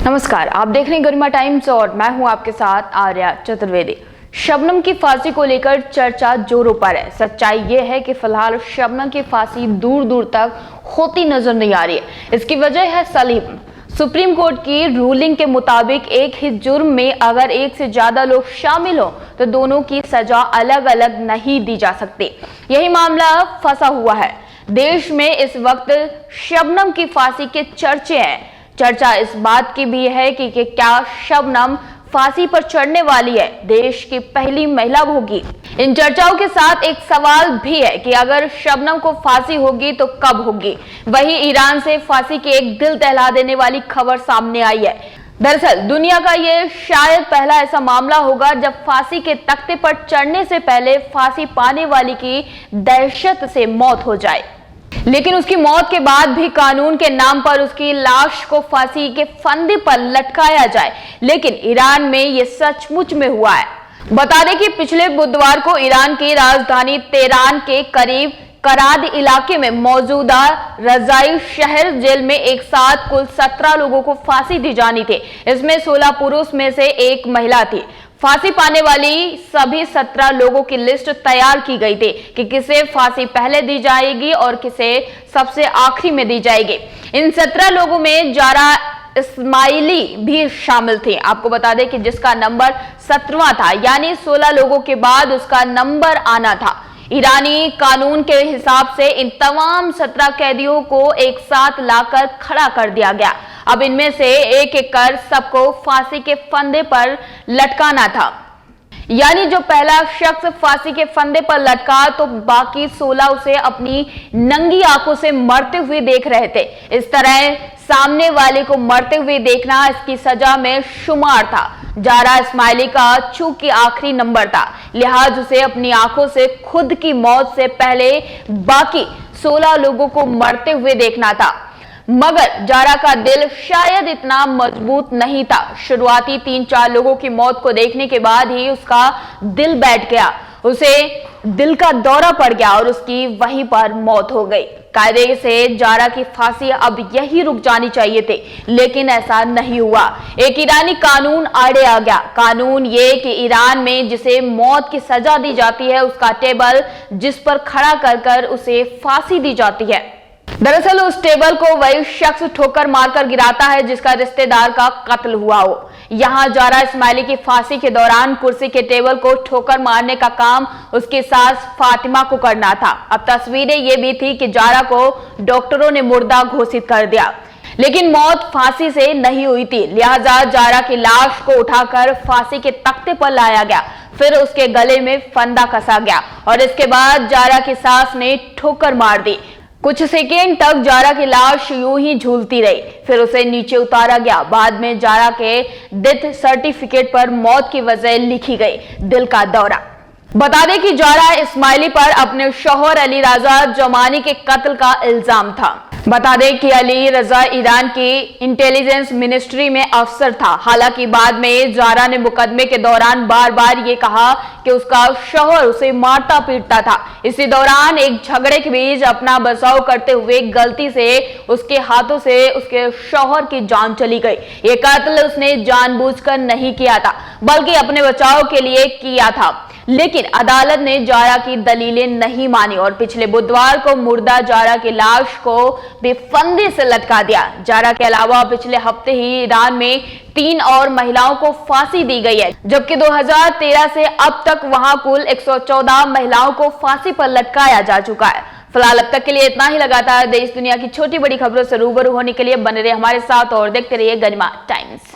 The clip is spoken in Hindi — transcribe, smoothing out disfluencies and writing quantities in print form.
नमस्कार, आप देख रहे हैं गरिमा टाइम्स और मैं हूं आपके साथ आर्या चतुर्वेदी। शबनम की फांसी को लेकर चर्चा जोरों पर है। सच्चाई ये है कि फिलहाल शबनम की फांसी दूर दूर तक होती नजर नहीं आ रही है। इसकी वजह है सलीम। सुप्रीम कोर्ट की रूलिंग के मुताबिक एक ही जुर्म में अगर एक से ज्यादा लोग शामिल हो तो दोनों की सजा अलग अलग नहीं दी जा सकती। यही मामला फंसा हुआ है। देश में इस वक्त शबनम की फांसी के चर्चे हैं। चर्चा इस बात की भी है कि क्या शबनम फांसी पर चढ़ने वाली है, देश की पहली महिला होगी। इन चर्चाओं के साथ एक सवाल भी है कि अगर शबनम को फांसी होगी तो कब होगी। वहीं ईरान से फांसी की एक दिल दहला देने वाली खबर सामने आई है। दरअसल दुनिया का ये शायद पहला ऐसा मामला होगा जब फांसी के तख्ते पर चढ़ने से पहले फांसी पाने वाली की दहशत से मौत हो जाए, लेकिन उसकी मौत के बाद भी कानून के नाम पर उसकी लाश को फांसी के फंदे पर लटकाया जाए। लेकिन ईरान में यह सचमुच में हुआ है। बता दें कि पिछले बुधवार को ईरान की राजधानी तेहरान के करीब कराद इलाके में मौजूदा रजाई शहर जेल में एक साथ कुल 17 लोगों को फांसी दी जानी थी। इसमें 16 पुरुष में से एक महिला थी। फांसी पाने वाली सभी 17 लोगों की लिस्ट तैयार की गई थी कि किसे फांसी पहले दी जाएगी और किसे सबसे आखिरी में दी जाएगी। इन 17 लोगों में जारा इस्माइली भी शामिल थी। आपको बता दें कि जिसका नंबर 17वां था, यानी 16 लोगों के बाद उसका नंबर आना था। ईरानी कानून के हिसाब से इन तमाम 17 कैदियों को एक साथ लाकर खड़ा कर दिया गया। अब इनमें से एक एक कर सबको फांसी के फंदे पर लटकाना था, यानी जो पहला शख्स फांसी के फंदे पर लटका तो बाकी 16 उसे अपनी नंगी आंखों से मरते हुए देख रहे थे। इस तरह सामने वाले को मरते हुए देखना इसकी सजा में शुमार था। जारा इस्माइली का चूंकि आखिरी नंबर था, लिहाज उसे अपनी आंखों से खुद की मौत से पहले बाकी 16 लोगों को मरते हुए देखना था। मगर जारा का दिल शायद इतना मजबूत नहीं था। शुरुआती 3-4 लोगों की मौत को देखने के बाद ही उसका दिल बैठ गया, उसे दिल का दौरा पड़ गया और उसकी वहीं पर मौत हो गई। कायदे से जारा की फांसी अब यही रुक जानी चाहिए थी, लेकिन ऐसा नहीं हुआ। एक ईरानी कानून आड़े आ गया। कानून ये कि ईरान में जिसे मौत की सजा दी जाती है उसका टेबल जिस पर खड़ा कर उसे फांसी दी जाती है। दरअसल उस टेबल को वही शख्स ठोकर मारकर गिराता है जिसका रिश्तेदार का कत्ल हुआ हो। यहाँ जारा इस्माइली की फांसी के दौरान कुर्सी के टेबल को ठोकर मारने का काम उसकी सास फातिमा को करना था। अब तस्वीरें ये भी थी कि जारा को डॉक्टरों ने मुर्दा घोषित कर दिया, लेकिन मौत फांसी से नहीं हुई थी। लिहाजा जारा की लाश को उठाकर फांसी के तख्ते पर लाया गया, फिर उसके गले में फंदा कसा गया और इसके बाद जारा की सास ने ठोकर मार दी। कुछ सेकेंड तक जारा की लाश यूं ही झूलती रही, फिर उसे नीचे उतारा गया। बाद में जारा के डेथ सर्टिफिकेट पर मौत की वजह लिखी गई, दिल का दौरा। बता दें कि जारा इस्माइली पर अपने शौहर अली रजा जमानी के कत्ल का इल्जाम था। बता दें कि अली रजा ईरान की इंटेलिजेंस मिनिस्ट्री में अफसर था। हालांकि बाद में जारा ने मुकदमे के दौरान बार बार ये कहा कि उसका शौहर उसे मारता पीटता था। इसी दौरान एक झगड़े के बीच अपना बचाव करते हुए गलती से उसके हाथों से उसके शौहर की जान चली गई। ये कत्ल उसने जानबूझकर नहीं किया था, बल्कि अपने बचाव के लिए किया था। लेकिन अदालत ने जारा की दलीलें नहीं मानी और पिछले बुधवार को मुर्दा जारा की लाश को भी फंदे से लटका दिया। जारा के अलावा पिछले हफ्ते ही ईरान में 3 और महिलाओं को फांसी दी गई है, जबकि 2013 से अब तक वहां कुल 114 महिलाओं को फांसी पर लटकाया जा चुका है। फिलहाल अब तक के लिए इतना ही। लगातार देश दुनिया की छोटी बड़ी खबरों से रूबरू होने के लिए बने रहिए हमारे साथ और देखते रहिए गरिमा टाइम्स।